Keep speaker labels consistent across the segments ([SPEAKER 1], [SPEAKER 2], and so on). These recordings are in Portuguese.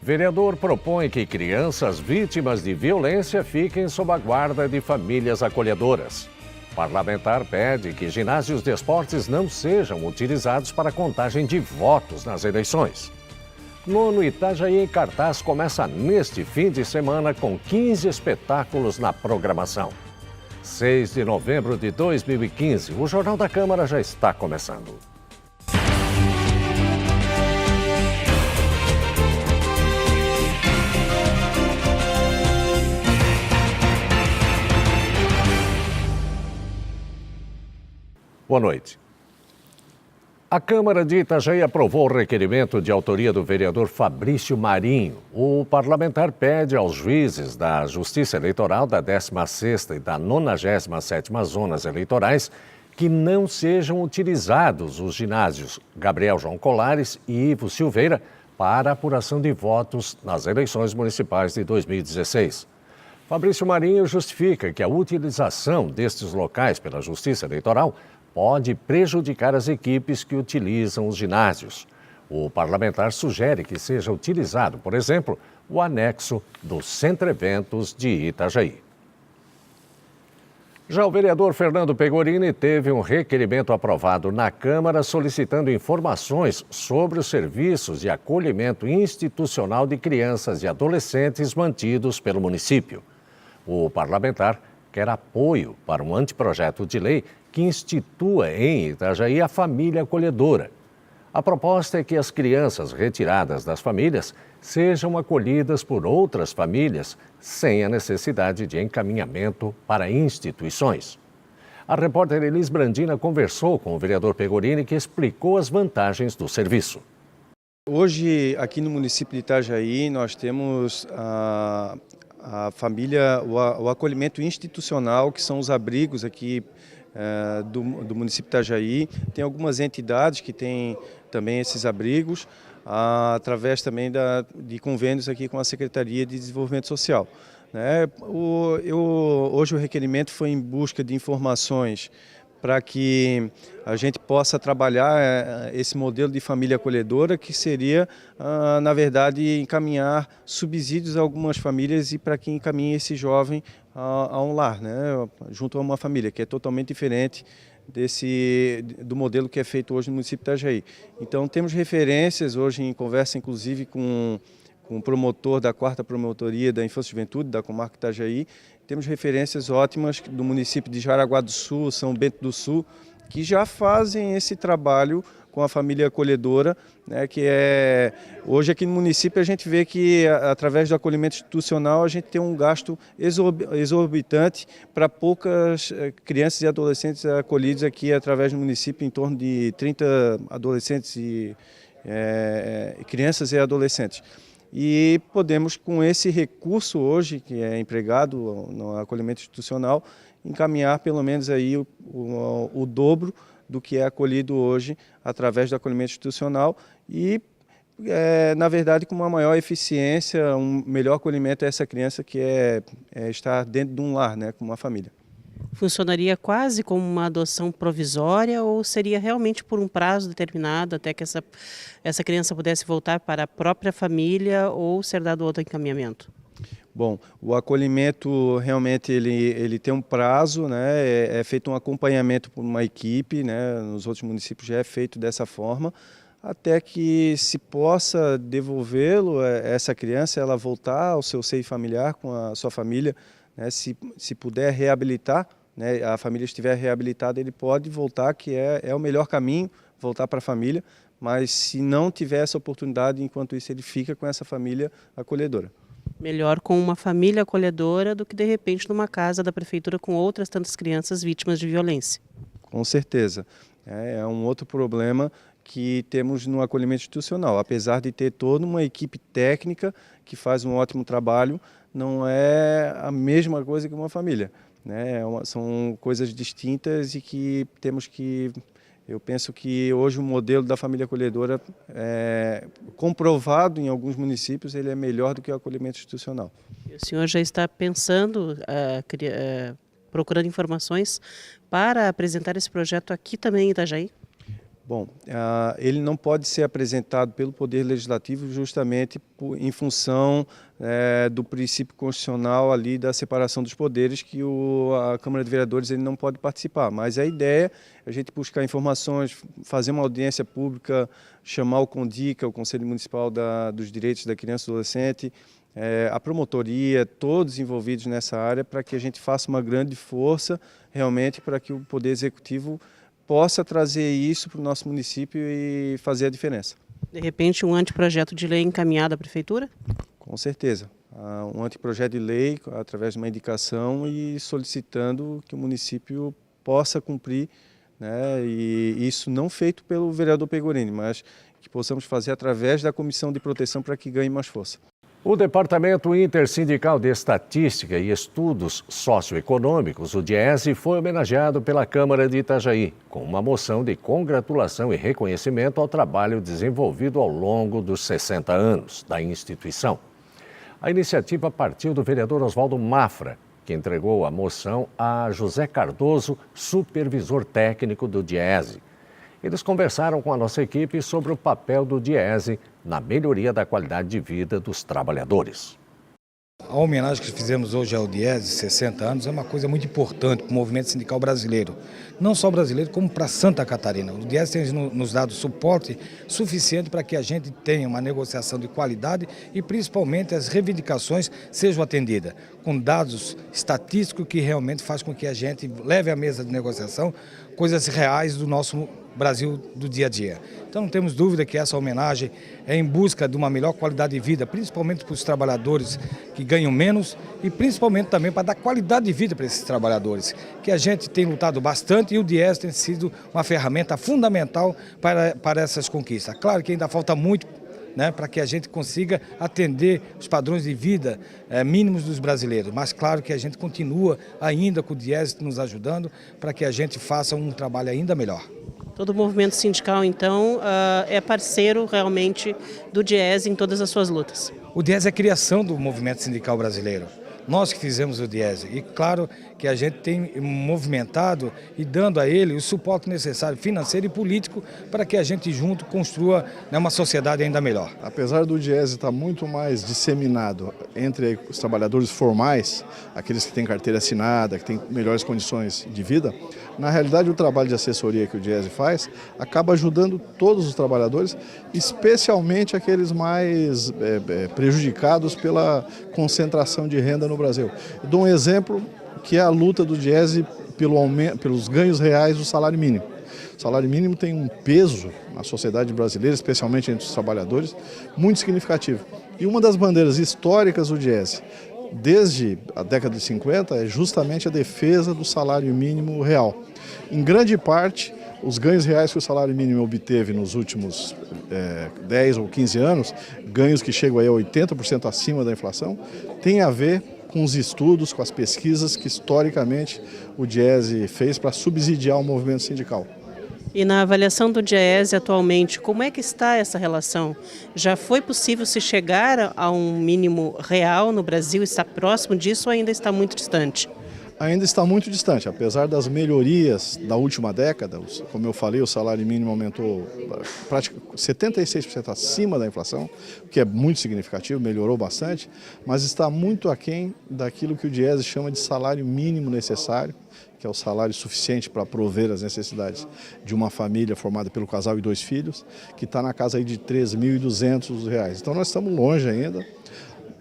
[SPEAKER 1] Vereador propõe que crianças vítimas de violência fiquem sob a guarda de famílias acolhedoras. Parlamentar pede que ginásios de esportes não sejam utilizados para contagem de votos nas eleições. Nono Itajaí em cartaz começa neste fim de semana com 15 espetáculos na programação. 6 de novembro de 2015, o Jornal da Câmara já está começando. Boa noite. A Câmara de Itajaí aprovou o requerimento de autoria do vereador Fabrício Marinho. O parlamentar pede aos juízes da Justiça Eleitoral da 16ª e da 97ª Zonas Eleitorais que não sejam utilizados os ginásios Gabriel João Colares e Ivo Silveira para apuração de votos nas eleições municipais de 2016. Fabrício Marinho justifica que a utilização destes locais pela Justiça Eleitoral pode prejudicar as equipes que utilizam os ginásios. O parlamentar sugere que seja utilizado, por exemplo, o anexo do Centro Eventos de Itajaí. Já o vereador Fernando Pegorini teve um requerimento aprovado na Câmara solicitando informações sobre os serviços de acolhimento institucional de crianças e adolescentes mantidos pelo município. O parlamentar quer apoio para um anteprojeto de lei que institua em Itajaí a família acolhedora. A proposta é que as crianças retiradas das famílias sejam acolhidas por outras famílias sem a necessidade de encaminhamento para instituições. A repórter Elis Brandina conversou com o vereador Pegorini, que explicou as vantagens do serviço.
[SPEAKER 2] Hoje, aqui no município de Itajaí, nós temos a família, o acolhimento institucional, que são os abrigos aqui do município de Itajaí. Tem algumas entidades que têm também esses abrigos, através também de convênios aqui com a Secretaria de Desenvolvimento Social. Hoje o requerimento foi em busca de informações para que a gente possa trabalhar esse modelo de família acolhedora, que seria, na verdade, encaminhar subsídios a algumas famílias e para que encaminhe esse jovem a um lar, junto a uma família, que é totalmente diferente do modelo que é feito hoje no município de Itajaí. Então, temos referências hoje em conversa, inclusive, com o promotor da 4ª Promotoria da Infância e Juventude, da comarca Itajaí. Temos referências ótimas do município de Jaraguá do Sul, São Bento do Sul, que já fazem esse trabalho com a família acolhedora, hoje aqui no município a gente vê que através do acolhimento institucional a gente tem um gasto exorbitante para poucas crianças e adolescentes acolhidos aqui através do município, em torno de 30 adolescentes e crianças e adolescentes. E podemos, com esse recurso hoje, que é empregado no acolhimento institucional, encaminhar pelo menos aí o dobro do que é acolhido hoje através do acolhimento institucional e, na verdade, com uma maior eficiência, um melhor acolhimento a essa criança que estar dentro de um lar, com uma família.
[SPEAKER 3] Funcionaria quase como uma adoção provisória ou seria realmente por um prazo determinado até que essa criança pudesse voltar para a própria família ou ser dado outro encaminhamento?
[SPEAKER 2] Bom, o acolhimento realmente ele tem um prazo, é feito um acompanhamento por uma equipe, nos outros municípios já é feito dessa forma, até que se possa devolvê-lo, essa criança, ela voltar ao seu seio familiar com a sua família, se puder reabilitar, a família estiver reabilitada, ele pode voltar, que é o melhor caminho, voltar para a família, mas se não tiver essa oportunidade, enquanto isso ele fica com essa família acolhedora.
[SPEAKER 3] Melhor com uma família acolhedora do que, de repente, numa casa da prefeitura com outras tantas crianças vítimas de violência.
[SPEAKER 2] Com certeza. É um outro problema que temos no acolhimento institucional. Apesar de ter toda uma equipe técnica que faz um ótimo trabalho, não é a mesma coisa que uma família. São coisas distintas e que temos que... Eu penso que hoje o modelo da família acolhedora, comprovado em alguns municípios, ele é melhor do que o acolhimento institucional.
[SPEAKER 3] O senhor já está pensando, procurando informações para apresentar esse projeto aqui também em Itajaí?
[SPEAKER 2] Bom, ele não pode ser apresentado pelo Poder Legislativo justamente em função do princípio constitucional ali da separação dos poderes, que a Câmara de Vereadores ele não pode participar. Mas a ideia é a gente buscar informações, fazer uma audiência pública, chamar o CONDICA, o Conselho Municipal dos Direitos da Criança e do Adolescente, a promotoria, todos envolvidos nessa área, para que a gente faça uma grande força realmente para que o Poder Executivo possa trazer isso para o nosso município e fazer a diferença.
[SPEAKER 3] De repente, um anteprojeto de lei encaminhado à Prefeitura?
[SPEAKER 2] Com certeza. Um anteprojeto de lei, através de uma indicação e solicitando que o município possa cumprir, né, e isso não feito pelo vereador Pegorini, mas que possamos fazer através da Comissão de Proteção para que ganhe mais força.
[SPEAKER 1] O Departamento Intersindical de Estatística e Estudos Socioeconômicos, o DIESE, foi homenageado pela Câmara de Itajaí, com uma moção de congratulação e reconhecimento ao trabalho desenvolvido ao longo dos 60 anos da instituição. A iniciativa partiu do vereador Oswaldo Mafra, que entregou a moção a José Cardoso, supervisor técnico do DIESE. Eles conversaram com a nossa equipe sobre o papel do DIESE na melhoria da qualidade de vida dos trabalhadores.
[SPEAKER 4] A homenagem que fizemos hoje ao DIESE, 60 anos, é uma coisa muito importante para o movimento sindical brasileiro. Não só brasileiro, como para Santa Catarina. O DIESE tem nos dado suporte suficiente para que a gente tenha uma negociação de qualidade e principalmente as reivindicações sejam atendidas, com dados estatísticos que realmente faz com que a gente leve à mesa de negociação coisas reais do nosso Brasil do dia a dia. Então não temos dúvida que essa homenagem é em busca de uma melhor qualidade de vida, principalmente para os trabalhadores que ganham menos e principalmente também para dar qualidade de vida para esses trabalhadores, que a gente tem lutado bastante e o DIESE tem sido uma ferramenta fundamental para essas conquistas. Claro que ainda falta muito, né, para que a gente consiga atender os padrões de vida mínimos dos brasileiros. Mas claro que a gente continua ainda com o DIESE nos ajudando para que a gente faça um trabalho ainda melhor.
[SPEAKER 3] Todo o movimento sindical, então, é parceiro realmente do DIESE em todas as suas lutas.
[SPEAKER 4] O DIESE é a criação do movimento sindical brasileiro. Nós que fizemos o DIESE e claro que a gente tem movimentado e dando a ele o suporte necessário financeiro e político para que a gente junto construa, né, uma sociedade ainda melhor.
[SPEAKER 5] Apesar do DIESE estar muito mais disseminado entre os trabalhadores formais, aqueles que têm carteira assinada, que têm melhores condições de vida, na realidade o trabalho de assessoria que o DIESE faz acaba ajudando todos os trabalhadores, especialmente aqueles mais prejudicados pela concentração de renda no Brasil. Eu dou um exemplo que é a luta do DIESE pelos ganhos reais do salário mínimo. O salário mínimo tem um peso na sociedade brasileira, especialmente entre os trabalhadores, muito significativo. E uma das bandeiras históricas do DIESE, desde a década de 50, é justamente a defesa do salário mínimo real. Em grande parte, os ganhos reais que o salário mínimo obteve nos últimos 10 ou 15 anos, ganhos que chegam aí a 80% acima da inflação, tem a ver com os estudos, com as pesquisas que historicamente o DIESE fez para subsidiar o movimento sindical.
[SPEAKER 3] E na avaliação do DIESE atualmente, como é que está essa relação? Já foi possível se chegar a um mínimo real no Brasil? Está próximo disso ou ainda está muito distante?
[SPEAKER 5] Ainda está muito distante, apesar das melhorias da última década. Como eu falei, o salário mínimo aumentou praticamente 76% acima da inflação, o que é muito significativo, melhorou bastante, mas está muito aquém daquilo que o DIESE chama de salário mínimo necessário, que é o salário suficiente para prover as necessidades de uma família formada pelo casal e 2 filhos, que está na casa aí de R$ 3.200. Então nós estamos longe ainda.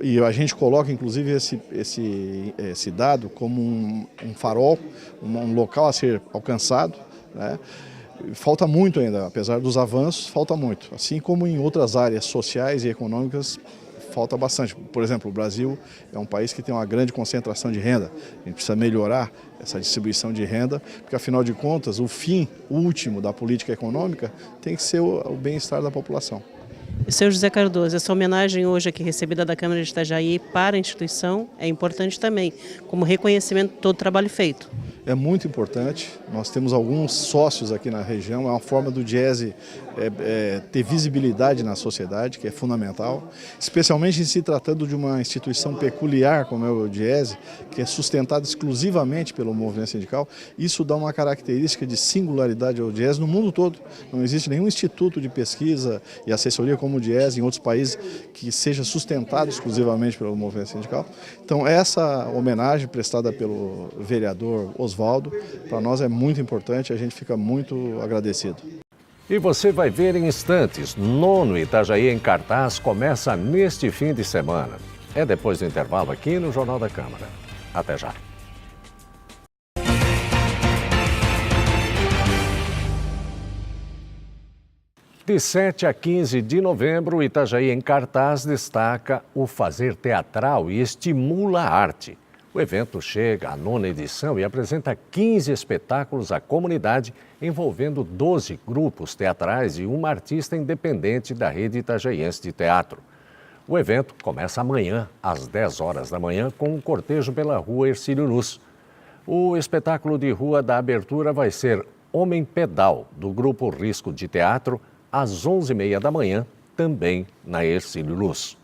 [SPEAKER 5] E a gente coloca, inclusive, esse dado como um farol, um local a ser alcançado, né? Falta muito ainda, apesar dos avanços, falta muito. Assim como em outras áreas sociais e econômicas, falta bastante. Por exemplo, o Brasil é um país que tem uma grande concentração de renda. A gente precisa melhorar essa distribuição de renda, porque, afinal de contas, o fim último da política econômica tem que ser o bem-estar da população.
[SPEAKER 3] Seu José Cardoso, essa homenagem hoje aqui recebida da Câmara de Itajaí para a instituição é importante também, como reconhecimento de todo o trabalho feito.
[SPEAKER 5] é muito importante. Nós temos alguns sócios aqui na região, é uma forma do jazz ter visibilidade na sociedade, que é fundamental, especialmente em se tratando de uma instituição peculiar como é o jazz, que é sustentada exclusivamente pelo movimento sindical. Isso dá uma característica de singularidade ao jazz no mundo todo. Não existe nenhum instituto de pesquisa e assessoria como o jazz em outros países que seja sustentado exclusivamente pelo movimento sindical. Então essa homenagem prestada pelo vereador Oswaldo, para nós é muito importante, a gente fica muito agradecido.
[SPEAKER 1] E você vai ver em instantes, 9º Itajaí em cartaz começa neste fim de semana. É depois do intervalo aqui no Jornal da Câmara. Até já. De 7 a 15 de novembro, Itajaí em cartaz destaca o fazer teatral e estimula a arte. O evento chega à 9ª edição e apresenta 15 espetáculos à comunidade, envolvendo 12 grupos teatrais e uma artista independente da rede itajaiense de teatro. O evento começa amanhã, às 10 horas da manhã, com um cortejo pela rua Hercílio Luz. O espetáculo de rua da abertura vai ser Homem Pedal, do grupo Risco de Teatro, às 11h30 da manhã, também na Hercílio Luz.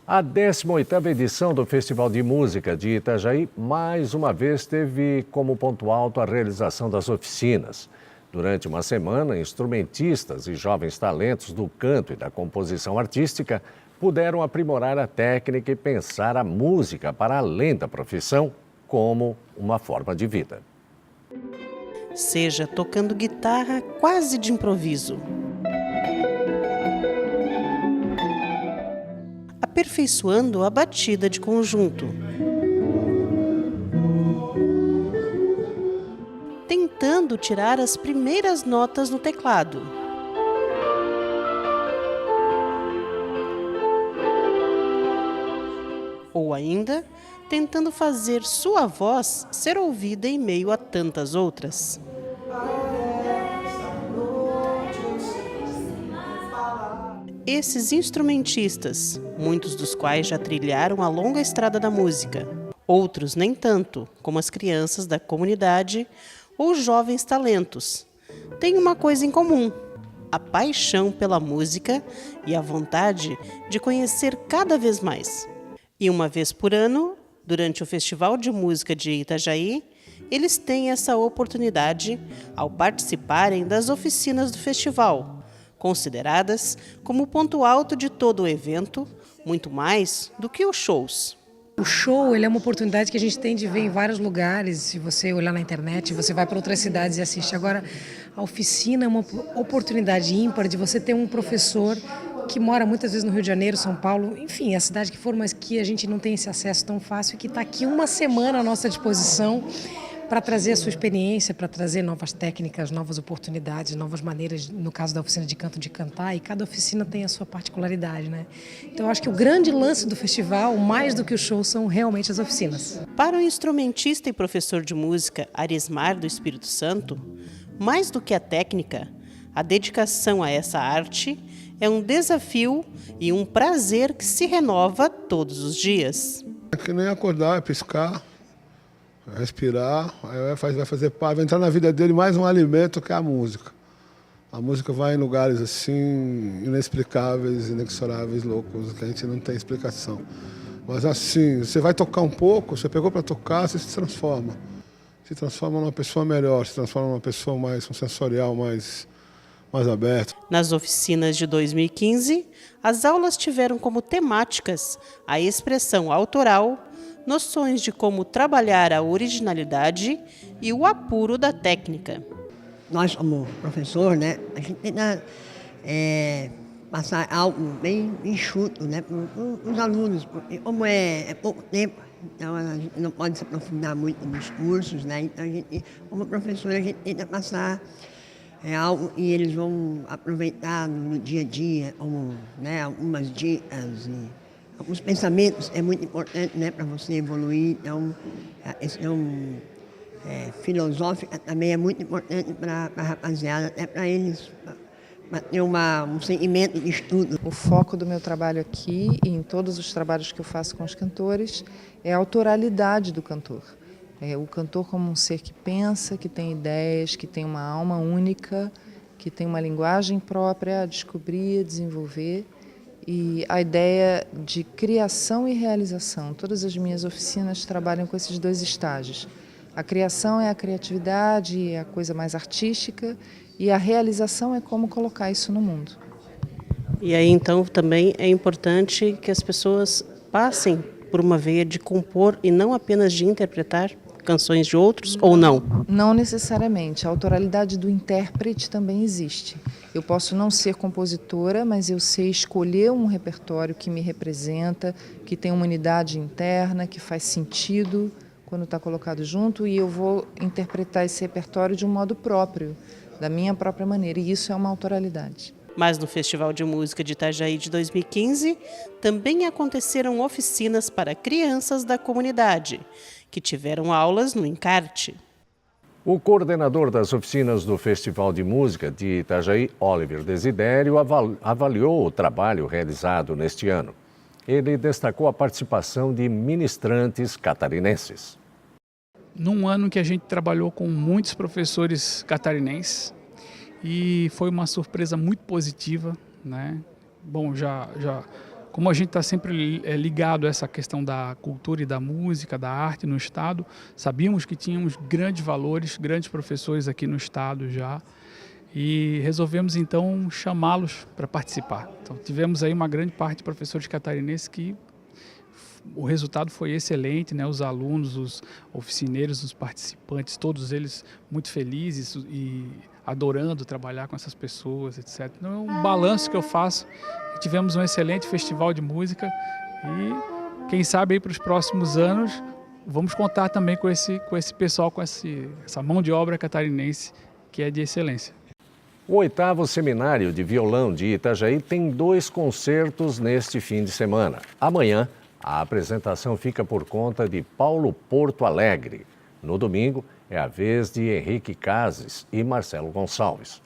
[SPEAKER 1] A 18ª edição do Festival de Música de Itajaí, mais uma vez, teve como ponto alto a realização das oficinas. Durante uma semana, instrumentistas e jovens talentos do canto e da composição artística puderam aprimorar a técnica e pensar a música para além da profissão como uma forma de vida.
[SPEAKER 3] Seja tocando guitarra quase de improviso, aperfeiçoando a batida de conjunto, tentando tirar as primeiras notas no teclado, ou ainda tentando fazer sua voz ser ouvida em meio a tantas outras. Esses instrumentistas, muitos dos quais já trilharam a longa estrada da música, outros nem tanto, como as crianças da comunidade ou jovens talentos, têm uma coisa em comum: a paixão pela música e a vontade de conhecer cada vez mais. E uma vez por ano, durante o Festival de Música de Itajaí, eles têm essa oportunidade ao participarem das oficinas do festival, consideradas como o ponto alto de todo o evento, muito mais do que os shows.
[SPEAKER 6] O show ele é uma oportunidade que a gente tem de ver em vários lugares. Se você olhar na internet, você vai para outras cidades e assiste. Agora, a oficina é uma oportunidade ímpar de você ter um professor que mora muitas vezes no Rio de Janeiro, São Paulo, enfim, a cidade que for, mas que a gente não tem esse acesso tão fácil e que está aqui uma semana à nossa disposição para trazer a sua experiência, para trazer novas técnicas, novas oportunidades, novas maneiras, no caso da oficina de canto, de cantar, e cada oficina tem a sua particularidade, né? Então eu acho que o grande lance do festival, mais do que o show, são realmente as oficinas.
[SPEAKER 3] Para o instrumentista e professor de música Arismar do Espírito Santo, mais do que a técnica, a dedicação a essa arte é um desafio e um prazer que se renova todos os dias.
[SPEAKER 7] É que nem acordar, é piscar, respirar, vai fazer parte, vai entrar na vida dele mais um alimento que é a música. A música vai em lugares assim, inexplicáveis, inexoráveis, loucos, que a gente não tem explicação. Mas assim, você vai tocar um pouco, você pegou para tocar, você se transforma. Se transforma numa pessoa melhor, se transforma numa pessoa mais, um sensorial mais aberto.
[SPEAKER 3] Nas oficinas de 2015, as aulas tiveram como temáticas a expressão autoral, noções de como trabalhar a originalidade e o apuro da técnica.
[SPEAKER 8] Nós, como professor, né, a gente tenta passar algo bem enxuto, né, para os alunos, porque como é pouco tempo, então a gente não pode se aprofundar muito nos cursos, né, então a gente, como professor, a gente tenta passar algo e eles vão aproveitar no dia a dia, como, né, algumas dicas e alguns pensamentos. É muito importante, né, para você evoluir. Então, a questão filosófica também é muito importante para a rapaziada, até para eles ter um sentimento de estudo.
[SPEAKER 9] O foco do meu trabalho aqui e em todos os trabalhos que eu faço com os cantores é a autoralidade do cantor. O cantor como um ser que pensa, que tem ideias, que tem uma alma única, que tem uma linguagem própria a descobrir, a desenvolver. E a ideia de criação e realização. Todas as minhas oficinas trabalham com esses dois estágios. A criação é a criatividade, é a coisa mais artística, e a realização é como colocar isso no mundo.
[SPEAKER 3] E aí, então, também é importante que as pessoas passem por uma veia de compor e não apenas de interpretar canções de outros, ou não?
[SPEAKER 9] Não necessariamente. A autoralidade do intérprete também existe. Eu posso não ser compositora, mas eu sei escolher um repertório que me representa, que tem uma unidade interna, que faz sentido quando está colocado junto, e eu vou interpretar esse repertório de um modo próprio, da minha própria maneira, e isso é uma autoralidade.
[SPEAKER 3] Mas no Festival de Música de Itajaí de 2015, também aconteceram oficinas para crianças da comunidade, que tiveram aulas no Encarte.
[SPEAKER 1] O coordenador das oficinas do Festival de Música de Itajaí, Oliver Desidério, avaliou o trabalho realizado neste ano. Ele destacou a participação de ministrantes catarinenses.
[SPEAKER 10] Num ano que a gente trabalhou com muitos professores catarinenses, e foi uma surpresa muito positiva, né? Bom, como a gente está sempre ligado a essa questão da cultura e da música, da arte no estado, sabíamos que tínhamos grandes valores, grandes professores aqui no estado já, e resolvemos então chamá-los para participar. Então tivemos aí uma grande parte de professores catarinenses que o resultado foi excelente, né? Os alunos, os oficineiros, os participantes, todos eles muito felizes e adorando trabalhar com essas pessoas, etc. Então é um balanço que eu faço. Tivemos um excelente festival de música e quem sabe aí para os próximos anos vamos contar também com esse pessoal, com essa mão de obra catarinense que é de excelência.
[SPEAKER 1] O 8º Seminário de Violão de Itajaí tem 2 concertos neste fim de semana. Amanhã, a apresentação fica por conta de Paulo Porto Alegre. No domingo, é a vez de Henrique Cases e Marcelo Gonçalves.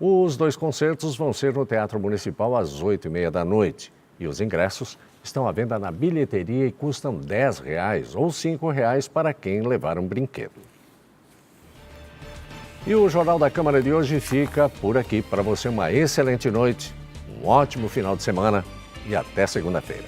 [SPEAKER 1] Os 2 concertos vão ser no Teatro Municipal às 8h30 da noite. E os ingressos estão à venda na bilheteria e custam R$10 ou R$5 para quem levar um brinquedo. E o Jornal da Câmara de hoje fica por aqui. Para você, uma excelente noite, um ótimo final de semana e até segunda-feira.